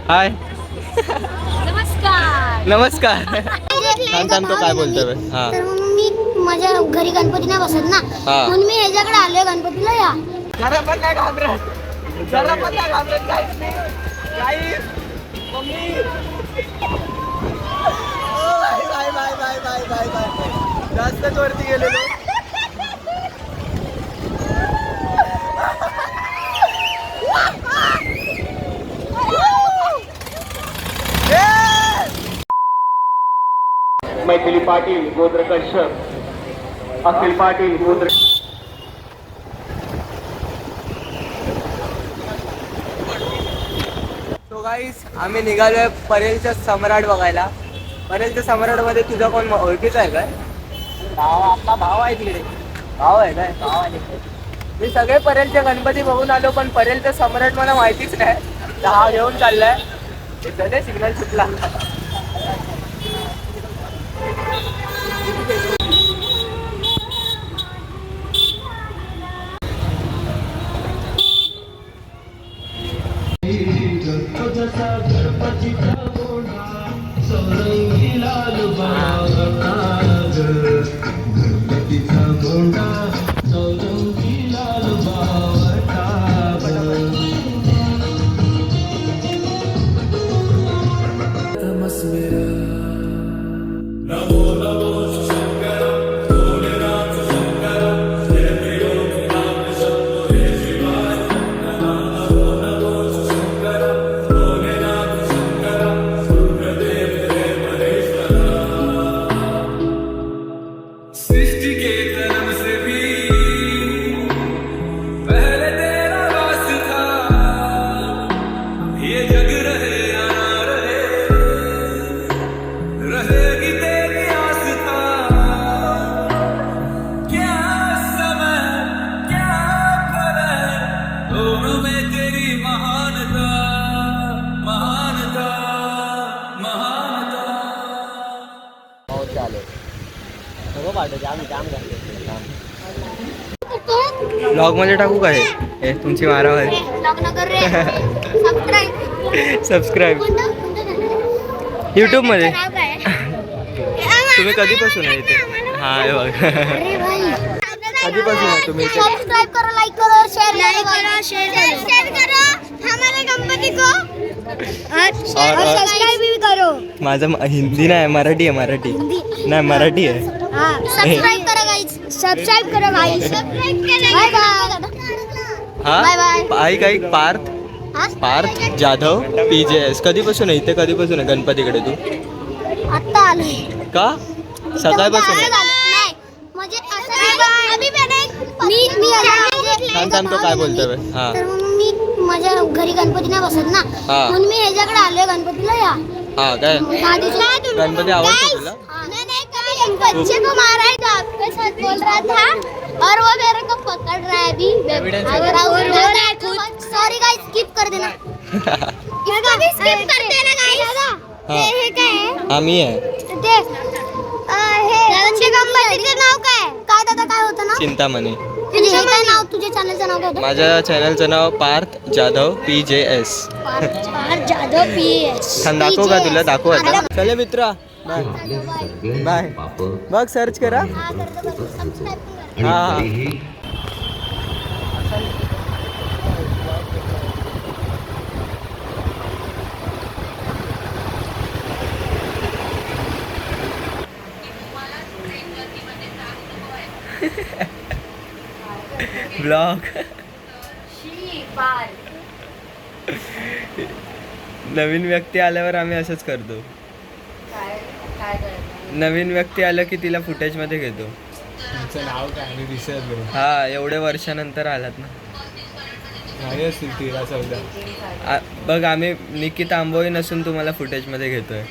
हाय नमस्कार. नमस्कार. थांब तो काय बोलतोय. हा तर मग मी माझ्या घरी गणपती नाही बसत ना, म्हणून मी ह्याच्याकडे आलोय गणपतीला या. जरा पण नाही घाबरत, जरा पण नाही घाबरत. Guys mummy bye bye bye bye bye bye. जास्तच वरती गेलेलो. मैथिली पाटील गोत्र कश्यप, अखिल पाटील गोत्र. सो गाईस आम्ही निघालोय परेलच्या सम्राट बघायला. परेलच्या सम्राटमध्ये तुझा कोण ओळखीचा आहे काय? आपला भाव आहे तिकडे. भाव आहे काय? भाव आहे. मी सगळे परेलचे गणपती बघून आलो, पण परेलचा सम्राट मला माहितीच नाही. हा घेऊन चाललाय. सिग्नल सुटला. ब्लॉग मध्ये टाकू काय? हे तुमची मारामारी. सबस्क्राईब युट्यूब मध्ये. तुम्ही कधीपासून आहे इथे? हा हे बघ. कधीपासून आहे तुम्ही इथे? सबस्क्राइब करो, लाइक करो, शेयर करो हमारे गणपती को और सब्सक्राइब भी करो. माझं हिंदी नाही, मराठी आहे. मराठी नाही, मराठी आहे. सब्सक्राइब करो गाइस, सब्सक्राइब करो गाइस. Bye bye. हा आई काही पार्थ जाधव PJS. कधीपासून आहे इथे? कधीपासून आहे गणपतीकडे तू? आता आलोय. का सकाळपासून आहे? नाही म्हणजे मी तो काय बोलतोय. हा तर मग मी माझ्या घरी गणपती नाही बसत ना, म्हणून मी ह्याच्याकडे आलोय गणपतीला या. हा काय गणपती आवडतो तुला? बच्चे को मारा है जो आपके साथ बोल रहा था और वो मेरे को पकड़ रहा है अभी. सॉरी गाइस, स्किप कर देना. स्किप कर देना गाइस. हे काय आहे? आम्ही आहे ते हे गणपतीचे नाव काय? काय दादा काय होतं ना? चिंतामणी. तुझे हे काय नाव? तुझ्या चॅनलचं नाव काय? माझ्या चॅनलचं नाव पार्थ जाधव PJS. पार्थ जाधव PJS. दाखवू का तुला? दाखवू आता. चले मित्रा, बाय बाय. बघ सर्च करा. हा ब्लॉग. नवीन व्यक्ती आल्यावर आम्ही असंच करतो. नवीन व्यक्ती आलं की तिला फुटेज मध्ये घेतो. तुमचं नाव काय? मी विसरलो. हा एवढ्या वर्षानंतर आलात ना. नाही असतील 13-14. बघ आम्ही निकिता आंबोळी नसून तुम्हाला फुटेज मध्ये घेतोय.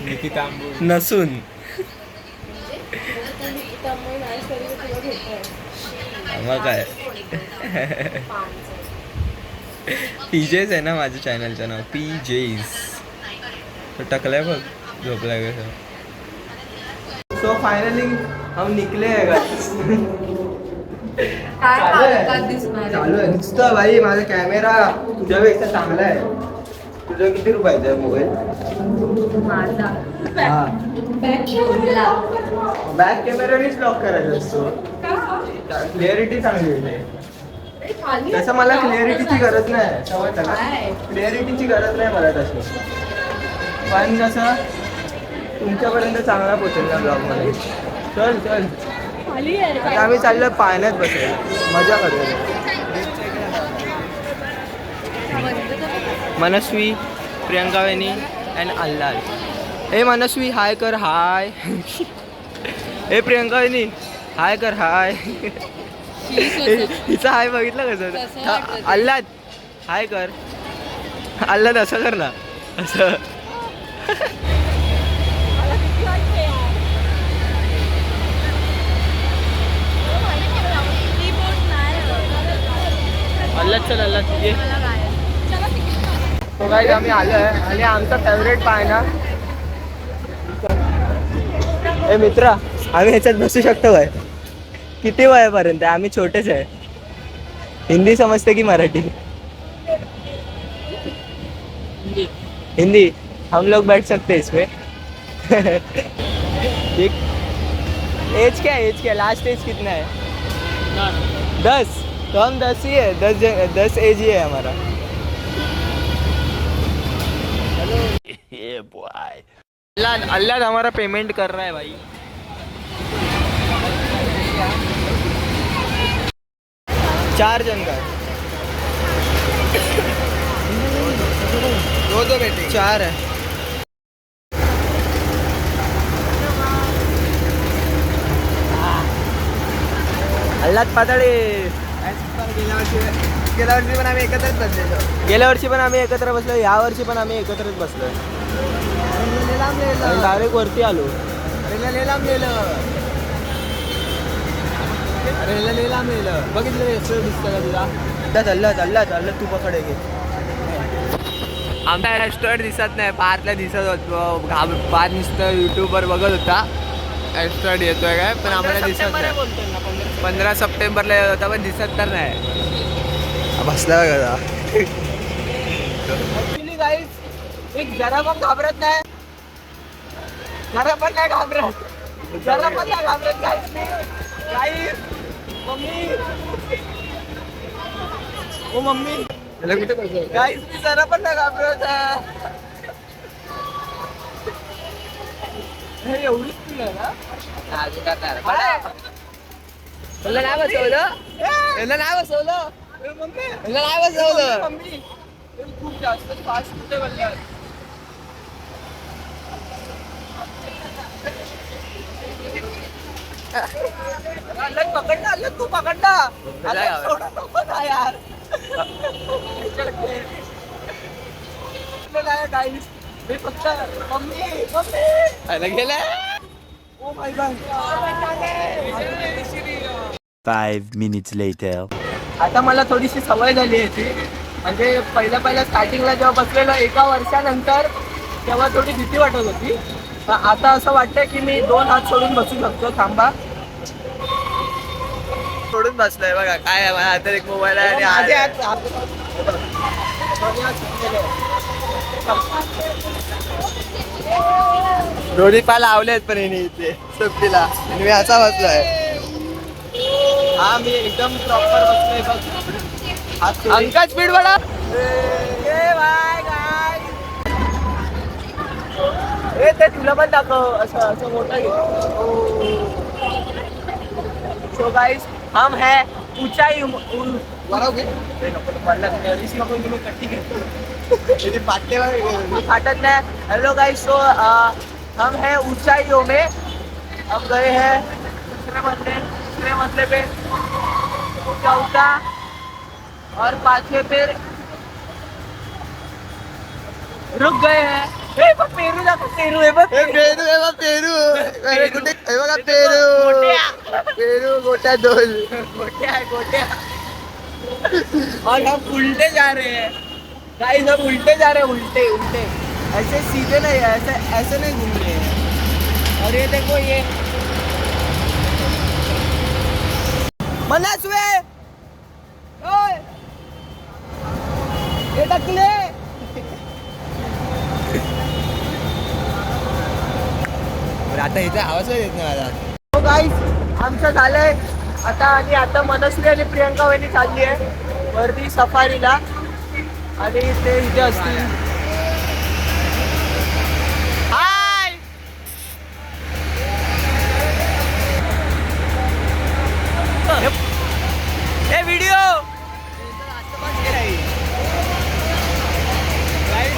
निकिता आंबोळी नसून. मग काय PJS आहे ना माझ्या चॅनलचं नाव. PJS. तो टकलाय बघ, झोपलाय कसं. सो फायनली हम निकले है. चालू आहे नुसतं भाई. माझा कॅमेरा तुझ्यापेक्षा चांगला आहे. तुझा किती रुपयाचा आहे मोबाईल? हा बॅक कॅमेरानेच लॉक करायचा असतो. क्लिअरिटी चांगली होते. तसं मला क्लिअरिटीची गरज नाही. समजलं का? क्लिअरिटीची गरज नाही मला तशी. पण कसं तुमच्यापर्यंत चांगला पोचेल ना ब्लॉगमध्ये. चल चल आता आम्ही चाललो पाण्यात बसायला, मजा करूया. मनस्वी, प्रियंका वेनी अँड अल्लाल. ए मनस्वी हाय कर हाय. ए प्रियंका वेनी हाय कर हाय. हिचा हाय बघितलं कसं? अल्लाद हाय कर. अल्लाद असं कर ना असं. अल्लाद चल अल्लाद ये. तो काही आम्ही आलो आहे आणि आमचा फेवरेट पाय ना. ए मित्रा आम्ही ह्याच्यात बसू शकतो काय? किती वयापर्यंत? आम्ही छोटेच आहे. हिंदी समजते की मराठी? हिंदी. हम लोग बैठ सकते हैं इसमें. एज क्या है? एज क्या? लास्ट एज कितना है? 10. तो हम 10 ही है. 10 एज ही है हमारा. अल्लाह हमारा पेमेंट कर रहा है भाई. चार जन का दो बेटे 4 है. अल्लाह पातळी. गेल्या वर्षी पण आम्ही एकत्रच बसलेलो. गेल्या वर्षी पण आम्ही एकत्र बसलो. या वर्षी पण आम्ही एकत्रच बसलो. डायरेक्ट वरती आलो. बघितलं दिसतं का तुला? अल्लाह तू पकडे घे. आमचा रेस्टॉरंट दिसत नाही. पार्कला दिसत होतो. पार नुसतं युट्यूबवर बघत होता रेस्टॉरंट येतोय काय, पण आम्हाला दिसत नाही. 15 सप्टेंबरला येत होता पण दिसत तर नाही. बसला का? ऍक्च्युली गाईज एक जरा पण घाबरत नाही. जरा पण नाही घाबरत. जरा पण नाही घाबरत गाईज. मम्मी ओ मम्मी गाईज मी जरा पण नाही घाबरत. एवढीच तुला ना तुला नाही बसवलं. याला नाही बसवलं. याला नाही बसवलं. मम्मी खूप जास्त फास्ट कुठे बोलला. अल्लाह पकडला. अल्लाह तू पकडला. अल्लाह सोडा नको ना यार. गाईस मी फक्त मम्मी गेला. Oh my God. 5 minutes later. आता मला थोडीशी सवय झाली याची. म्हणजे पहिल्या स्टार्टिंगला जेव्हा बसलेलो 1 वर्षानंतर तेव्हा थोडी भीती वाटत होती. आता असं वाटतंय की मी 2 हात सोडून बसू शकतो. थांबा सोडून बसलोय बघा. काय आहे माझ्या हातात एक मोबाईल आहे आणि दोन्ही पाय लावलेत पण इथे सुट्टीला आणि मी असा बसलोय. हा मी एकदम प्रॉपर बसलोय बघ. अंका स्पीड बडा. ए ते तुला पण दाखव. असं मोठा घे. सो गाइस हम है ऊंचाई फाटत नहीं. हेलो गाइस सो हम है ऊंचाइयों में. हम गए हैं दूसरे मसले पे. चौथा और 5वें पे रुक गए हैं. पेरू जातो. पेरू है बघ. पेरू कुठे बघा. पेरू गोट्या 2 गोट्या. और हम उल्टे जा रहे हैं गाइस. हम उल्टे जा रहे हैं. उल्टे ऐसे सीधे नहीं. ऐसे नहीं घूम रहे हैं. और ये देखो ये मनस्वी हे टाकले. आता इथे आवाज येत नाही मला. हो गाईस, आमचं झालंय आता. आणि आता मनस्वी आणि प्रियंका वहिनी चालली आहे वरती सफारीला. आणि ते इथे असतील. हाय हे व्हिडिओ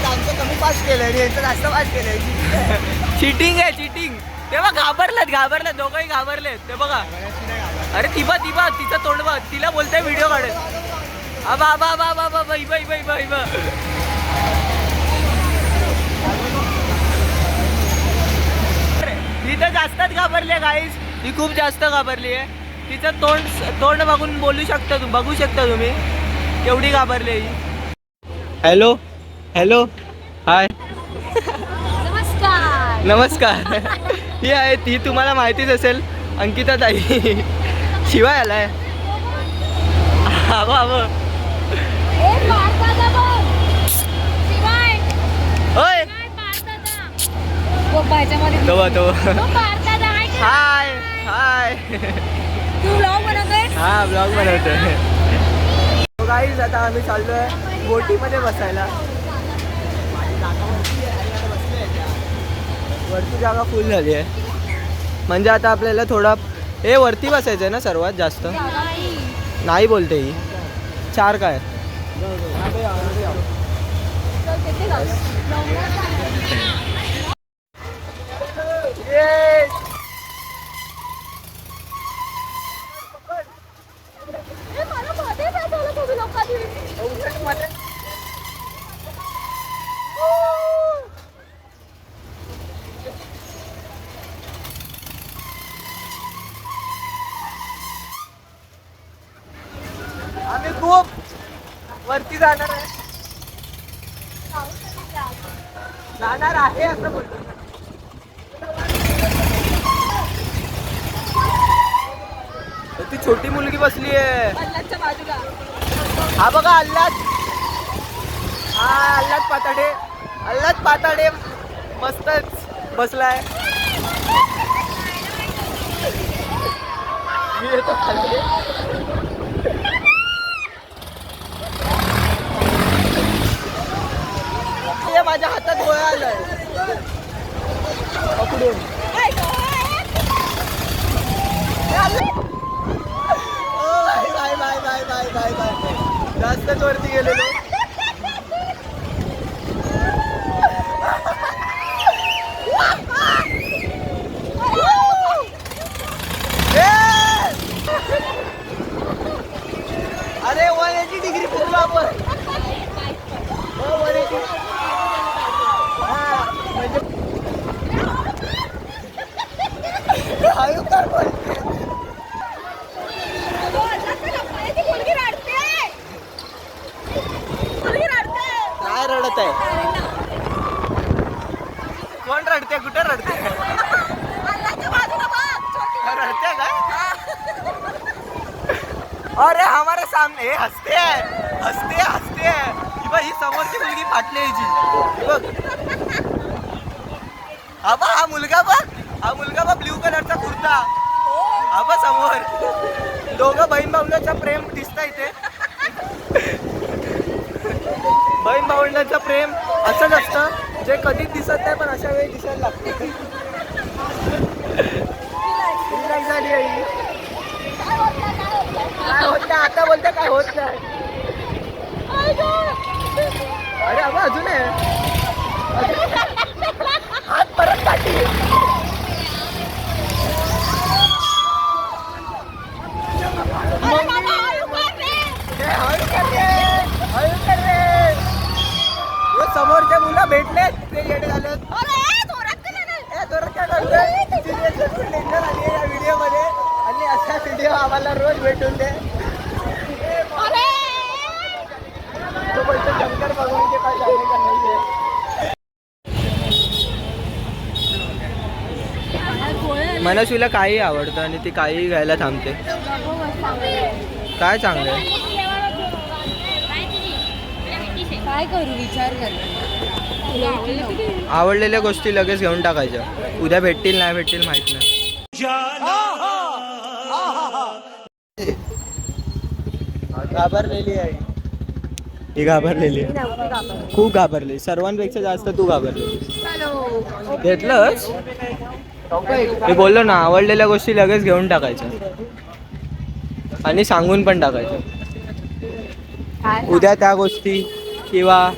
आमचं कमी पास केलंय, यांचं जास्त पास केलंय. चिटिंग आहे, चिटिंग. तेव्हा घाबरलेत दोघंही घाबरलेत. ते बघा, अरे तिबा तिचं तोंड बघ. तिला बोलतोय व्हिडिओ काढेल. आबा आबा आबा आबा आबा इबा इबा इबा इबा. ती तर जास्तच घाबरली आहे गाईस. ती खूप जास्त घाबरली आहे. तिचं तोंड बघून बघू शकता तुम्ही केवढी घाबरली आहे. हॅलो हॅलो हाय नमस्कार. ही आहे ती, तुम्हाला माहितीच असेल, अंकिता ताई. शिवाय आलाय. आव आव होय तो हाय हाय. हा ब्लॉग बनवतोय. गाईज आता आम्ही चाललोय बोटीमध्ये बसायला. वरती जागा फुल झाली आहे. म्हणजे आता आपल्याला थोडा हे वरती बसायचं आहे ना सर्वात जास्त. नाही बोलते ही 4 काय. आम्ही खूप वरती जाणार आहे असं बोलतो. ती छोटी मुलगी बसली आहे. हा बघा अल्लाद. हा अल्लाद पाताडे मस्तच बसलाय. मी येतो खाली. माझ्या हातात गोळा आलाय पकडून. बाय जास्तच वरती गेलेलो. अरे 180 डिग्री फिरलो आपण. 180. काय रडत आहे? कोण रडते? कुठे रडते? रडते काय? अरे हमारे सामने हसते है. ही समोरची मुलगी फाटली यायची बघ. हा मुलगा बघ ब्ल्यू कलरचा कुर्ता. हा बघ समोर दोघं बहीण भावंडांचं प्रेम दिसतं इथे. बहीण भावंडांचं प्रेम असंच असतं, जे कधीच दिसत नाही पण अशा वेळी दिसायला लागतं. काय होत नाही आता बोलते, काय होत नाही. अरे अबा अजून आहे. हात परत काढली. समोरच्या मुलं भेटले ते येडे झालेत. या व्हिडिओ मध्ये आणि असा व्हिडिओ आम्हाला रोज भेटून दे. तो बोलतो शंकर भगवान के पास जाने का नहीं है. मनस्वीला काही आवडतं आणि ती काही घ्यायला थांबते. काय चांगलं आहे? काय करू विचार कर. आवडलेल्या गोष्टी लगेच घेऊन टाकायच्या. उद्या भेटतील नाही भेटतील माहित नाही. घाबरलेली आहे ही, घाबरलेली आहे, खूप घाबरली. सर्वांपेक्षा जास्त तू घाबरली. घेतलंच मी बोललो ना, आवडलेल्या गोष्टी लगेच घेऊन टाकायच्या आणि सांगून पण टाकायच्या. उद्या त्या गोष्टी किंवा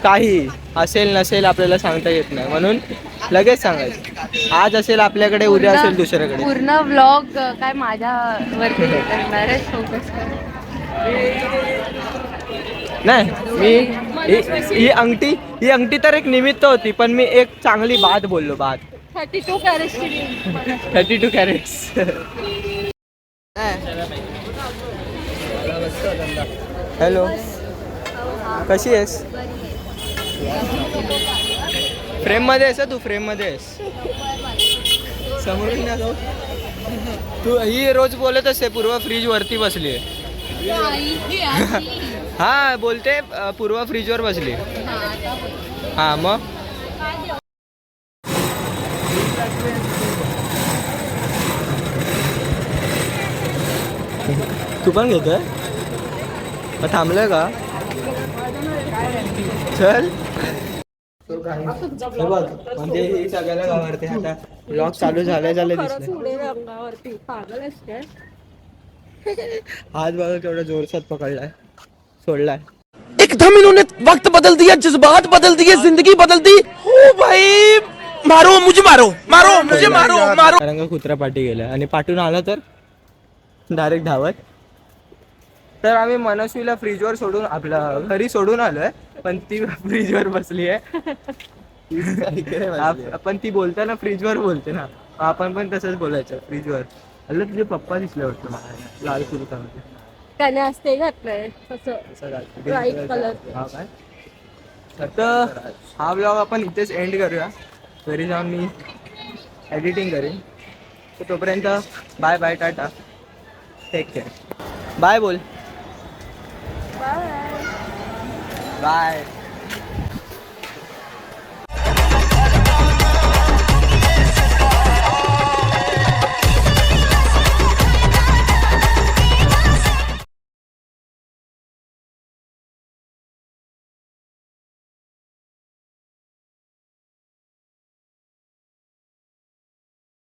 काही असेल नसेल आपल्याला सांगता येत नाही, म्हणून लगेच सांगायचं. आज असेल आपल्याकडे, उद्या असेल दुसऱ्याकडे. पूर्ण व्लॉग काय माझ्यावरती करणार आहे, फोकस कर. नाही ही अंगठी तर एक निमित्त होती, पण मी एक चांगली बात बोललो. बात 32 कॅरेट्स. 32 कॅरेट्स. हॅलो, कशी आहेस? फ्रेम मध्ये आहेस तू? फ्रेम मध्ये आहेस? समोरून ना जाऊ. तू ही रोज बोलत असते पूर्वा फ्रीज वरती बसली आहे. हा बोलते पूर्वा फ्रीज वर बसली. हा मग तू पण घेतोय? थांबलोय का? चल. हे बघ, म्हणजे ही सगळ्याला गावावरती आता ब्लॉग चालू झाले दिसले. हात बघा केवढा जोरसात पकडलाय, सोडलाय. एकदम इन्होंने वक्त बदल दिया, जज्बात बदल दिए, जिंदगी बदल दी. ओ भाई मारो मुझे, मारो मारो मुझे, मारो मारो. कारण का कुत्रा पाठी गेला आणि पाठून आला तर डायरेक्ट धावत. तर आम्ही मनस्वीला फ्रीजवर सोडून आपल्या घरी सोडून आलोय, पण ती फ्रीजवर बसली आहे. पण ती बोलताना फ्रीजवर बोलते ना, आपण पण तसंच बोलायचं फ्रीजवर. अरे तुझे पप्पा दिसले वाटतं मला लाल कुर्तामध्ये. त्याने असते घातलंय व्हाईट कलर. तर हा व्लॉग आपण इथेच एंड करूया. घरी जाऊन मी एडिटिंग करेन. तर तोपर्यंत bye bye, tata, take care. Bye बोल. बाय.